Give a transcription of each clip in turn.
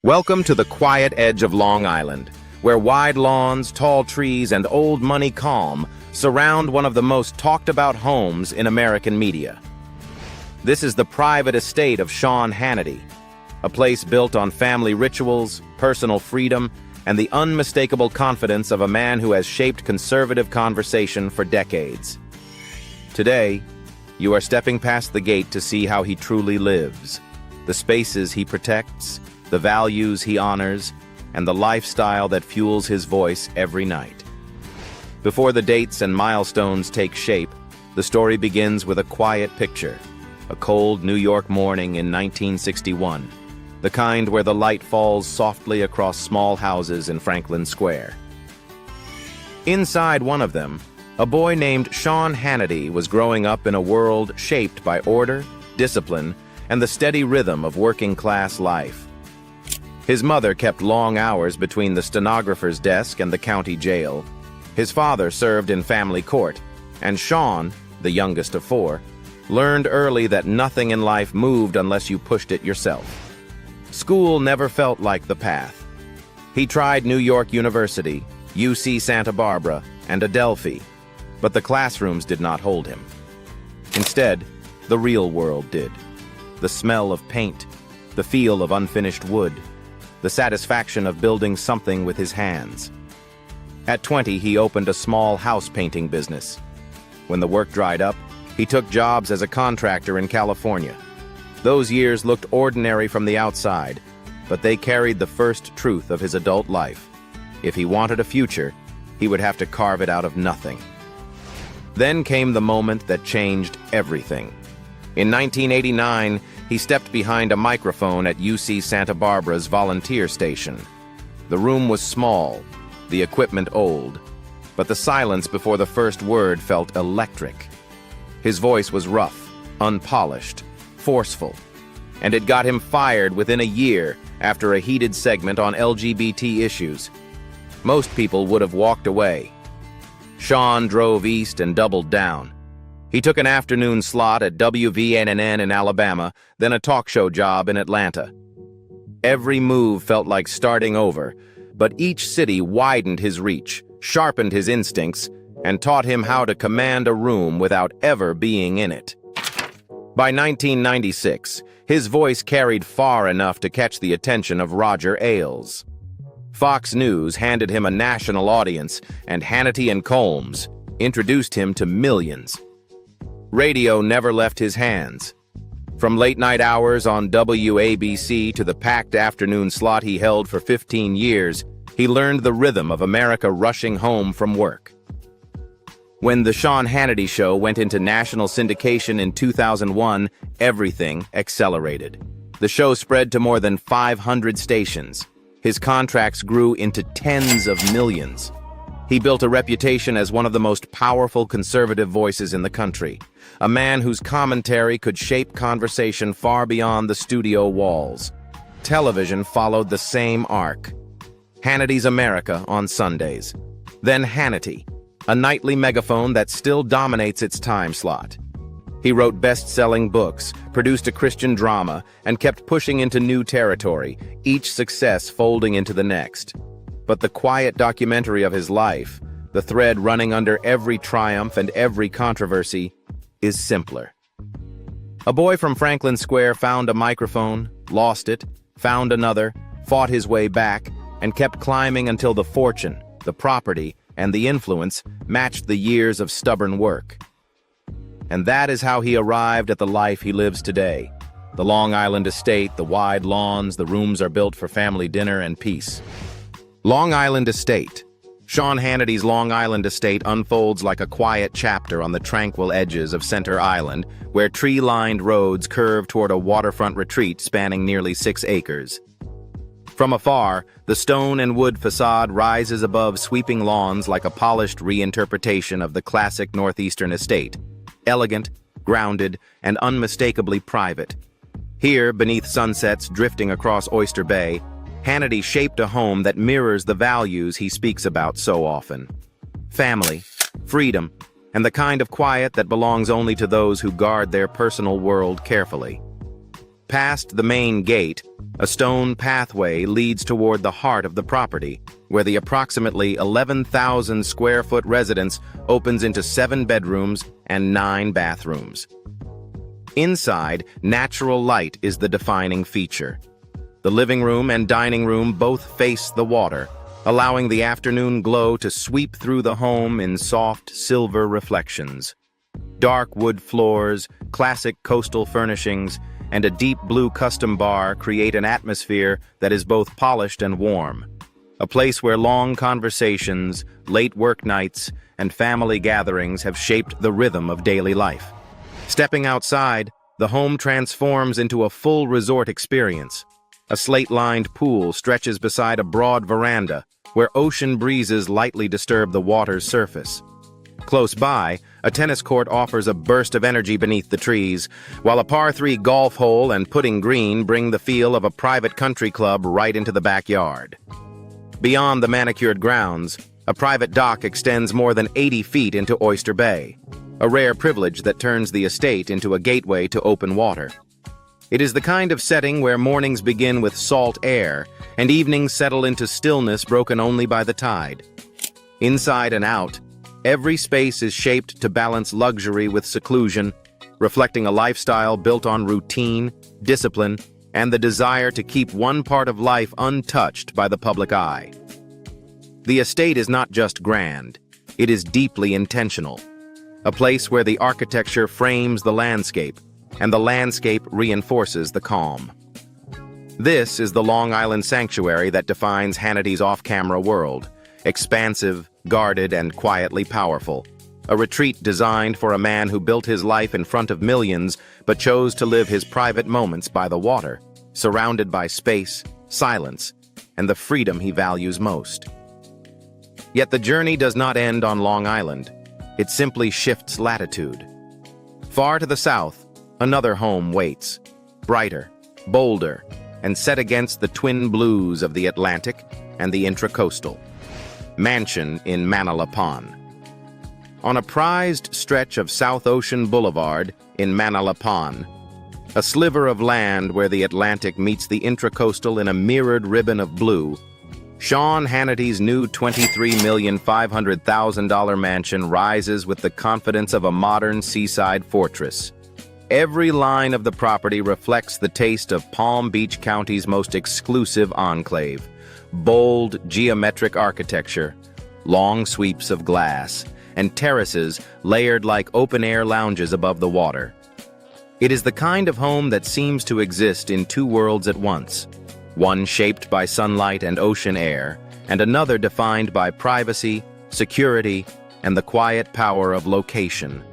Welcome to the quiet edge of Long Island, where wide lawns, tall trees, and old money calm surround one of the most talked-about homes in American media. This is the private estate of Sean Hannity, a place built on family rituals, personal freedom, and the unmistakable confidence of a man who has shaped conservative conversation for decades. Today, you are stepping past the gate to see how he truly lives, the spaces he protects, the values he honors, and the lifestyle that fuels his voice every night. Before the dates and milestones take shape, the story begins with a quiet picture, a cold New York morning in 1961, the kind where the light falls softly across small houses in Franklin Square. Inside one of them, a boy named Sean Hannity was growing up in a world shaped by order, discipline, and the steady rhythm of working-class life. His mother kept long hours between the stenographer's desk and the county jail. His father served in family court, and Sean, the youngest of four, learned early that nothing in life moved unless you pushed it yourself. School never felt like the path. He tried New York University, UC Santa Barbara, and Adelphi, but the classrooms did not hold him. Instead, the real world did. The smell of paint, the feel of unfinished wood, the satisfaction of building something with his hands. At 20, he opened a small house painting business. When the work dried up, he took jobs as a contractor in California. Those years looked ordinary from the outside, but they carried the first truth of his adult life. If he wanted a future, he would have to carve it out of nothing. Then came the moment that changed everything. In 1989, he stepped behind a microphone at UC Santa Barbara's volunteer station. The room was small, the equipment old, but the silence before the first word felt electric. His voice was rough, unpolished, forceful, and it got him fired within a year after a heated segment on LGBT issues. Most people would have walked away. Sean drove east and doubled down. He took an afternoon slot at WVNN in Alabama, then a talk show job in Atlanta. Every move felt like starting over, but each city widened his reach, sharpened his instincts, and taught him how to command a room without ever being in it. By 1996, his voice carried far enough to catch the attention of Roger Ailes. Fox News handed him a national audience, and Hannity and Colmes introduced him to millions. Radio never left his hands. From late-night hours on WABC to the packed afternoon slot he held for 15 years, he learned the rhythm of America rushing home from work. When The Sean Hannity Show went into national syndication in 2001, everything accelerated. The show spread to more than 500 stations. His contracts grew into tens of millions. He built a reputation as one of the most powerful conservative voices in the country, a man whose commentary could shape conversation far beyond the studio walls. Television followed the same arc. Hannity's America on Sundays. Then Hannity, a nightly megaphone that still dominates its time slot. He wrote best-selling books, produced a Christian drama, and kept pushing into new territory, each success folding into the next. But the quiet documentary of his life, the thread running under every triumph and every controversy, is simpler. A boy from Franklin Square found a microphone, lost it, found another, fought his way back, and kept climbing until the fortune, the property, and the influence matched the years of stubborn work. And that is how he arrived at the life he lives today. The Long Island estate, the wide lawns, the rooms are built for family dinner and peace. Long Island Estate. Sean Hannity's Long Island Estate unfolds like a quiet chapter on the tranquil edges of Center Island, where tree-lined roads curve toward a waterfront retreat spanning nearly 6 acres. From afar, the stone and wood facade rises above sweeping lawns like a polished reinterpretation of the classic northeastern estate, elegant, grounded, and unmistakably private. Here, beneath sunsets drifting across Oyster Bay, Hannity shaped a home that mirrors the values he speaks about so often. Family, freedom, and the kind of quiet that belongs only to those who guard their personal world carefully. Past the main gate, a stone pathway leads toward the heart of the property, where the approximately 11,000 square foot residence opens into 7 bedrooms and 9 bathrooms. Inside, natural light is the defining feature. The living room and dining room both face the water, allowing the afternoon glow to sweep through the home in soft silver reflections. Dark wood floors, classic coastal furnishings, and a deep blue custom bar create an atmosphere that is both polished and warm. A place where long conversations, late work nights, and family gatherings have shaped the rhythm of daily life. Stepping outside, the home transforms into a full resort experience. A slate-lined pool stretches beside a broad veranda, where ocean breezes lightly disturb the water's surface. Close by, a tennis court offers a burst of energy beneath the trees, while a par-3 golf hole and putting green bring the feel of a private country club right into the backyard. Beyond the manicured grounds, a private dock extends more than 80 feet into Oyster Bay, a rare privilege that turns the estate into a gateway to open water. It is the kind of setting where mornings begin with salt air and evenings settle into stillness broken only by the tide. Inside and out, every space is shaped to balance luxury with seclusion, reflecting a lifestyle built on routine, discipline, and the desire to keep one part of life untouched by the public eye. The estate is not just grand, it is deeply intentional. A place where the architecture frames the landscape, and the landscape reinforces the calm. This is the Long Island sanctuary that defines Hannity's off-camera world, expansive, guarded, and quietly powerful. A retreat designed for a man who built his life in front of millions but chose to live his private moments by the water, surrounded by space, silence, and the freedom he values most. Yet the journey does not end on Long Island. It simply shifts latitude. Far to the south, another home waits, brighter, bolder, and set against the twin blues of the Atlantic and the intracoastal. Mansion in Manalapan. On a prized stretch of South Ocean Boulevard in Manalapan, a sliver of land where the Atlantic meets the intracoastal in a mirrored ribbon of blue, Sean Hannity's new $23,500,000 mansion rises with the confidence of a modern seaside fortress. Every line of the property reflects the taste of Palm Beach County's most exclusive enclave. Bold, geometric architecture, long sweeps of glass, and terraces layered like open-air lounges above the water. It is the kind of home that seems to exist in two worlds at once, one shaped by sunlight and ocean air, and another defined by privacy, security, and the quiet power of location.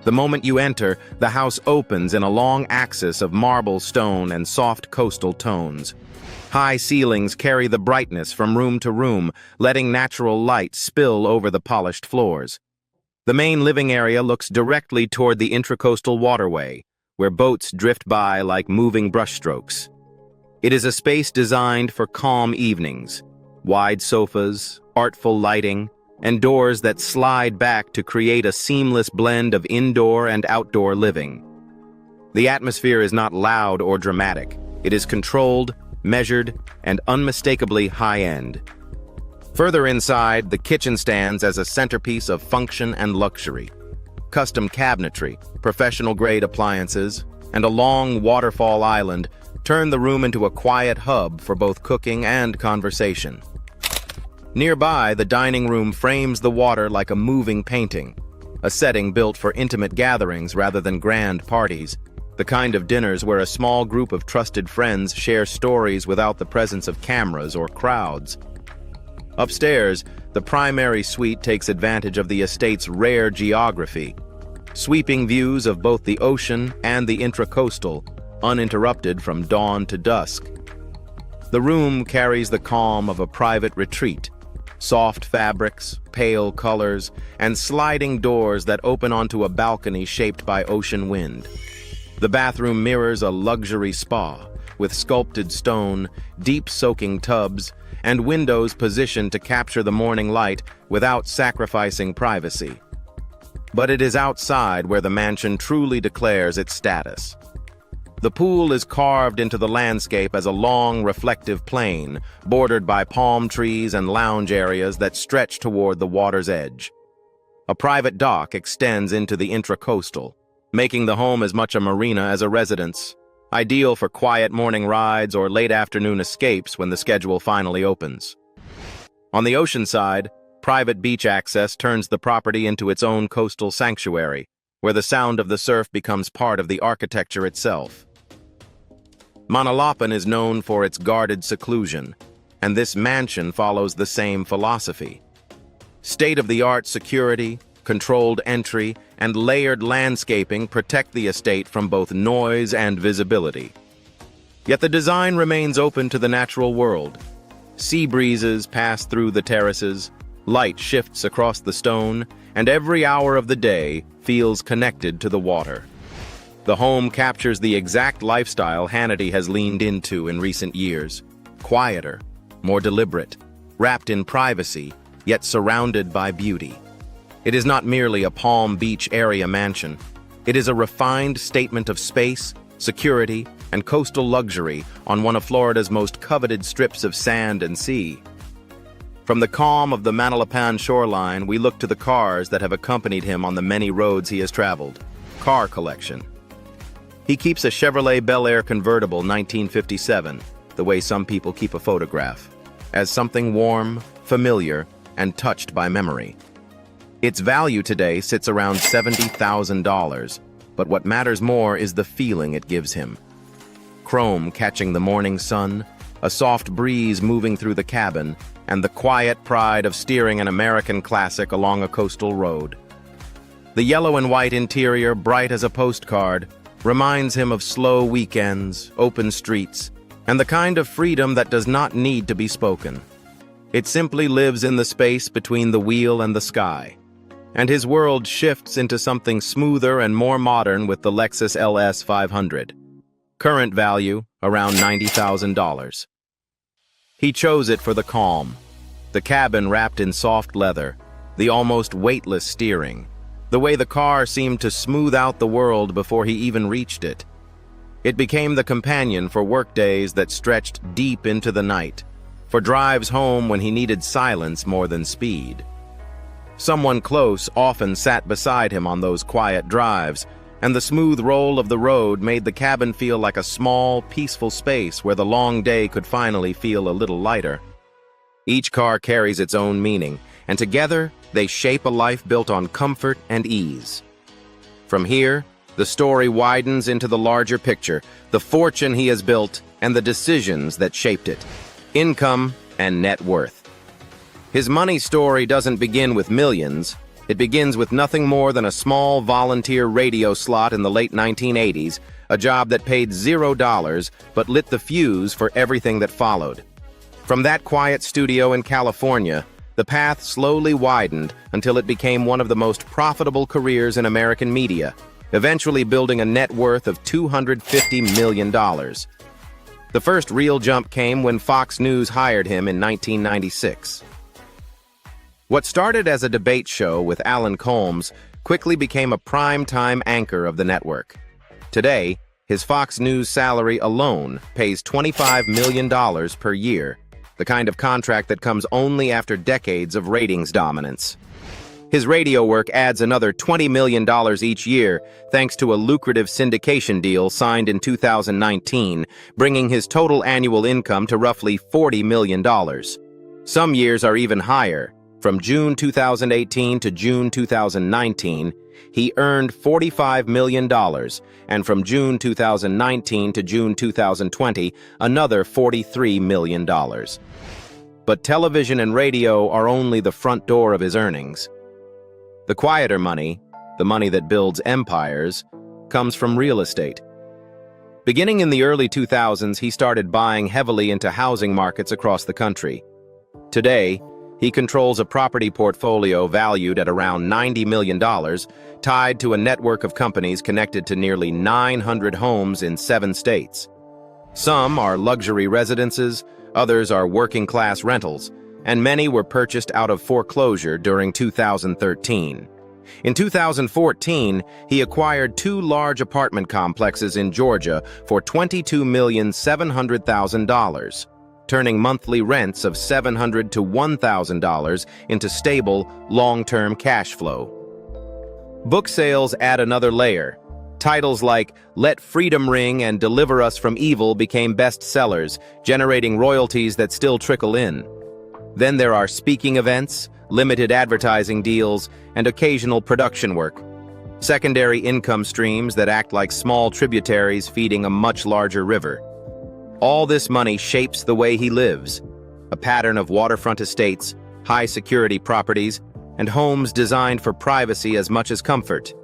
The moment you enter, the house opens in a long axis of marble, stone, and soft coastal tones. High ceilings carry the brightness from room to room, letting natural light spill over the polished floors. The main living area looks directly toward the intracoastal waterway, where boats drift by like moving brushstrokes. It is a space designed for calm evenings, wide sofas, artful lighting, and doors that slide back to create a seamless blend of indoor and outdoor living. The atmosphere is not loud or dramatic. It is controlled, measured, and unmistakably high-end. Further inside, the kitchen stands as a centerpiece of function and luxury. Custom cabinetry, professional-grade appliances, and a long waterfall island turn the room into a quiet hub for both cooking and conversation. Nearby, the dining room frames the water like a moving painting, a setting built for intimate gatherings rather than grand parties, the kind of dinners where a small group of trusted friends share stories without the presence of cameras or crowds. Upstairs, the primary suite takes advantage of the estate's rare geography, sweeping views of both the ocean and the intracoastal, uninterrupted from dawn to dusk. The room carries the calm of a private retreat, soft fabrics, pale colors, and sliding doors that open onto a balcony shaped by ocean wind. The bathroom mirrors a luxury spa, with sculpted stone, deep-soaking tubs, and windows positioned to capture the morning light without sacrificing privacy. But it is outside where the mansion truly declares its status. The pool is carved into the landscape as a long, reflective plain, bordered by palm trees and lounge areas that stretch toward the water's edge. A private dock extends into the intracoastal, making the home as much a marina as a residence, ideal for quiet morning rides or late afternoon escapes when the schedule finally opens. On the ocean side, private beach access turns the property into its own coastal sanctuary, where the sound of the surf becomes part of the architecture itself. Manalapan is known for its guarded seclusion, and this mansion follows the same philosophy. State-of-the-art security, controlled entry, and layered landscaping protect the estate from both noise and visibility. Yet the design remains open to the natural world. Sea breezes pass through the terraces, light shifts across the stone, and every hour of the day feels connected to the water. The home captures the exact lifestyle Hannity has leaned into in recent years. Quieter, more deliberate, wrapped in privacy, yet surrounded by beauty. It is not merely a Palm Beach area mansion. It is a refined statement of space, security, and coastal luxury on one of Florida's most coveted strips of sand and sea. From the calm of the Manalapan shoreline, we look to the cars that have accompanied him on the many roads he has traveled. Car collection. He keeps a Chevrolet Bel Air convertible 1957, the way some people keep a photograph, as something warm, familiar, and touched by memory. Its value today sits around $70,000, but what matters more is the feeling it gives him. Chrome catching the morning sun, a soft breeze moving through the cabin, and the quiet pride of steering an American classic along a coastal road. The yellow and white interior, bright as a postcard, reminds him of slow weekends, open streets, and the kind of freedom that does not need to be spoken. It simply lives in the space between the wheel and the sky, and his world shifts into something smoother and more modern with the Lexus LS 500. Current value, around $90,000. He chose it for the calm, the cabin wrapped in soft leather, the almost weightless steering, the way the car seemed to smooth out the world before he even reached it. It became the companion for workdays that stretched deep into the night, for drives home when he needed silence more than speed. Someone close often sat beside him on those quiet drives, and the smooth roll of the road made the cabin feel like a small, peaceful space where the long day could finally feel a little lighter. Each car carries its own meaning, and together they shape a life built on comfort and ease. From here, the story widens into the larger picture, the fortune he has built and the decisions that shaped it, income and net worth. His money story doesn't begin with millions. It begins with nothing more than a small volunteer radio slot in the late 1980s, a job that paid $0 but lit the fuse for everything that followed. From that quiet studio in California, the path slowly widened until it became one of the most profitable careers in American media, eventually building a net worth of $250 million. The first real jump came when Fox News hired him in 1996. What started as a debate show with Alan Colmes quickly became a prime-time anchor of the network. Today, his Fox News salary alone pays $25 million per year, the kind of contract that comes only after decades of ratings dominance. His radio work adds another $20 million each year thanks to a lucrative syndication deal signed in 2019, bringing his total annual income to roughly $40 million. Some years are even higher. From June 2018 to June 2019, he earned $45 million, and from June 2019 to June 2020, another $43 million. But television and radio are only the front door of his earnings. The quieter money, the money that builds empires, comes from real estate. Beginning in the early 2000s, he started buying heavily into housing markets across the country. Today, he controls a property portfolio valued at around $90 million, tied to a network of companies connected to nearly 900 homes in 7 states. Some are luxury residences, others are working-class rentals, and many were purchased out of foreclosure during 2013. In 2014, he acquired 2 large apartment complexes in Georgia for $22,700,000, turning monthly rents of $700 to $1,000 into stable, long-term cash flow. Book sales add another layer. Titles like Let Freedom Ring and Deliver Us from Evil became bestsellers, generating royalties that still trickle in. Then there are speaking events, limited advertising deals, and occasional production work. Secondary income streams that act like small tributaries feeding a much larger river. All this money shapes the way he lives, a pattern of waterfront estates, high-security properties, and homes designed for privacy as much as comfort.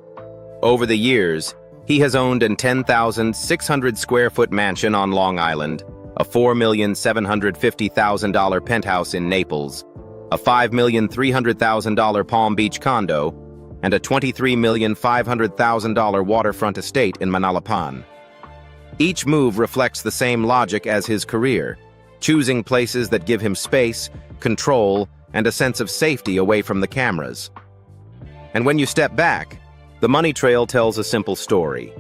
Over the years, he has owned a 10,600-square-foot mansion on Long Island, a $4,750,000 penthouse in Naples, a $5,300,000 Palm Beach condo, and a $23,500,000 waterfront estate in Manalapan. Each move reflects the same logic as his career, choosing places that give him space, control, and a sense of safety away from the cameras. And when you step back, the money trail tells a simple story.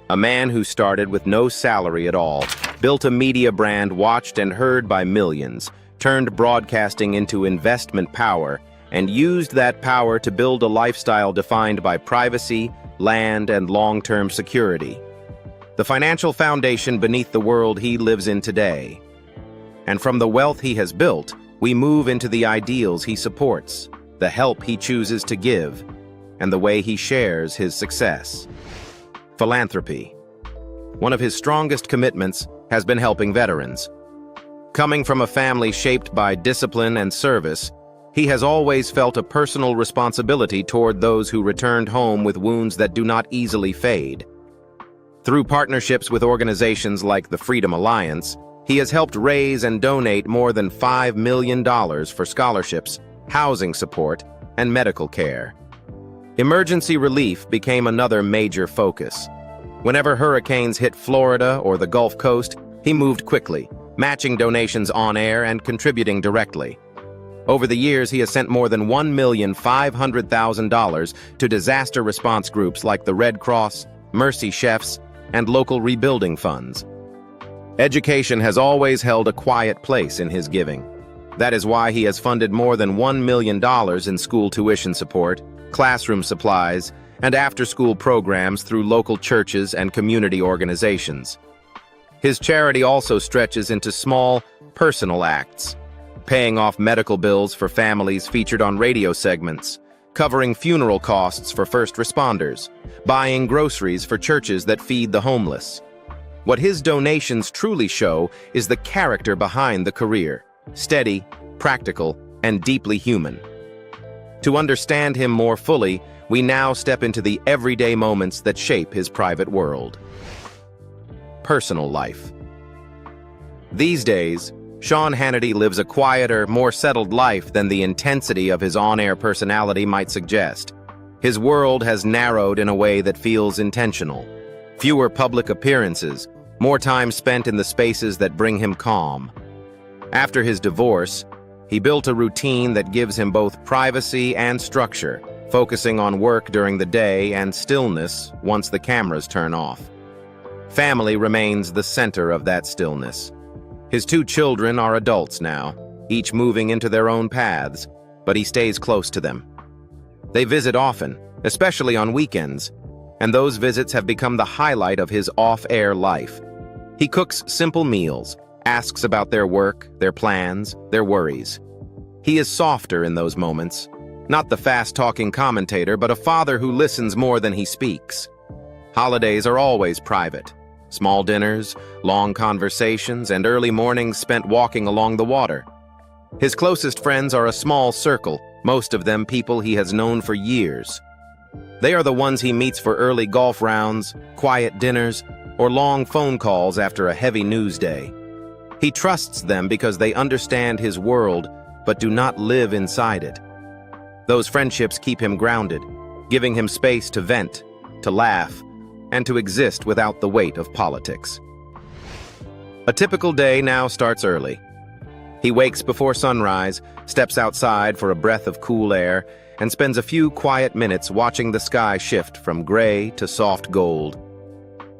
A man who started with no salary at all, built a media brand watched and heard by millions, turned broadcasting into investment power, and used that power to build a lifestyle defined by privacy, land, and long-term security. The financial foundation beneath the world he lives in today. And from the wealth he has built, we move into the ideals he supports, the help he chooses to give, and the way he shares his success. Philanthropy. One of his strongest commitments has been helping veterans. Coming from a family shaped by discipline and service, he has always felt a personal responsibility toward those who returned home with wounds that do not easily fade. Through partnerships with organizations like the Freedom Alliance, he has helped raise and donate more than $5 million for scholarships, housing support, and medical care. Emergency relief became another major focus. Whenever hurricanes hit Florida or the Gulf Coast, he moved quickly, matching donations on air and contributing directly. Over the years, he has sent more than $1,500,000 to disaster response groups like the Red Cross, Mercy Chefs, and local rebuilding funds. Education has always held a quiet place in his giving. That is why he has funded more than $1 million in school tuition support, classroom supplies, and after-school programs through local churches and community organizations. His charity also stretches into small, personal acts, paying off medical bills for families featured on radio segments, covering funeral costs for first responders, buying groceries for churches that feed the homeless. What his donations truly show is the character behind the career, steady, practical, and deeply human. To understand him more fully, we now step into the everyday moments that shape his private world. Personal life. These days, Sean Hannity lives a quieter, more settled life than the intensity of his on-air personality might suggest. His world has narrowed in a way that feels intentional. Fewer public appearances, more time spent in the spaces that bring him calm. After his divorce, he built a routine that gives him both privacy and structure, focusing on work during the day and stillness once the cameras turn off. Family remains the center of that stillness. His 2 children are adults now, each moving into their own paths, but he stays close to them. They visit often, especially on weekends, and those visits have become the highlight of his off-air life. He cooks simple meals, asks about their work, their plans, their worries. He is softer in those moments, not the fast-talking commentator, but a father who listens more than he speaks. Holidays are always private. Small dinners, long conversations, and early mornings spent walking along the water. His closest friends are a small circle, most of them people he has known for years. They are the ones he meets for early golf rounds, quiet dinners, or long phone calls after a heavy news day. He trusts them because they understand his world, but do not live inside it. Those friendships keep him grounded, giving him space to vent, to laugh, and to exist without the weight of politics. A typical day now starts early. He wakes before sunrise, steps outside for a breath of cool air, and spends a few quiet minutes watching the sky shift from gray to soft gold.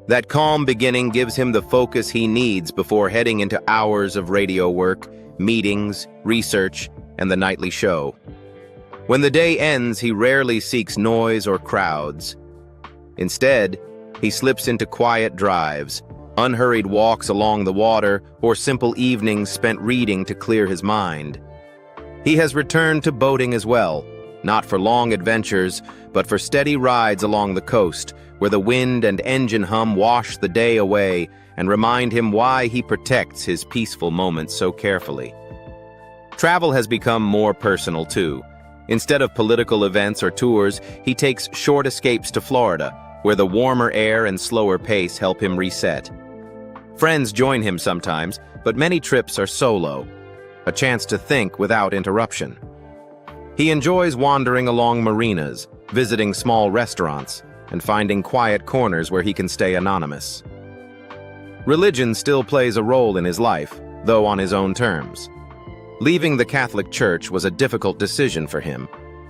That calm beginning gives him the focus he needs before heading into hours of radio work, meetings, research, and the nightly show. When the day ends, he rarely seeks noise or crowds. Instead, he slips into quiet drives, unhurried walks along the water, or simple evenings spent reading to clear his mind. He has returned to boating as well, not for long adventures, but for steady rides along the coast, where the wind and engine hum wash the day away and remind him why he protects his peaceful moments so carefully. Travel has become more personal, too. Instead of political events or tours, he takes short escapes to Florida, where the warmer air and slower pace help him reset. Friends join him sometimes, but many trips are solo, a chance to think without interruption. He enjoys wandering along marinas, visiting small restaurants, and finding quiet corners where he can stay anonymous. Religion still plays a role in his life, though on his own terms. Leaving the Catholic Church was a difficult decision for him,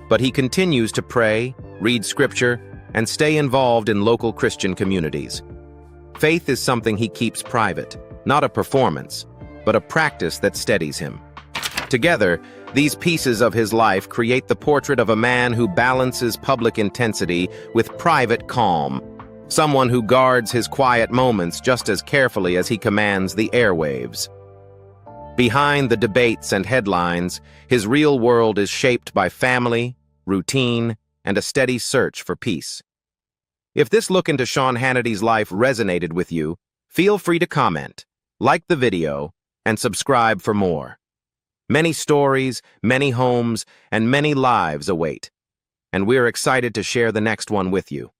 but he continues to pray, read scripture, and stay involved in local Christian communities. Faith is something he keeps private, not a performance, but a practice that steadies him. Together, these pieces of his life create the portrait of a man who balances public intensity with private calm, someone who guards his quiet moments just as carefully as he commands the airwaves. Behind the debates and headlines, his real world is shaped by family, routine, and a steady search for peace. If this look into Sean Hannity's life resonated with you, feel free to comment, like the video, and subscribe for more. Many stories, many homes, and many lives await, and we're excited to share the next one with you.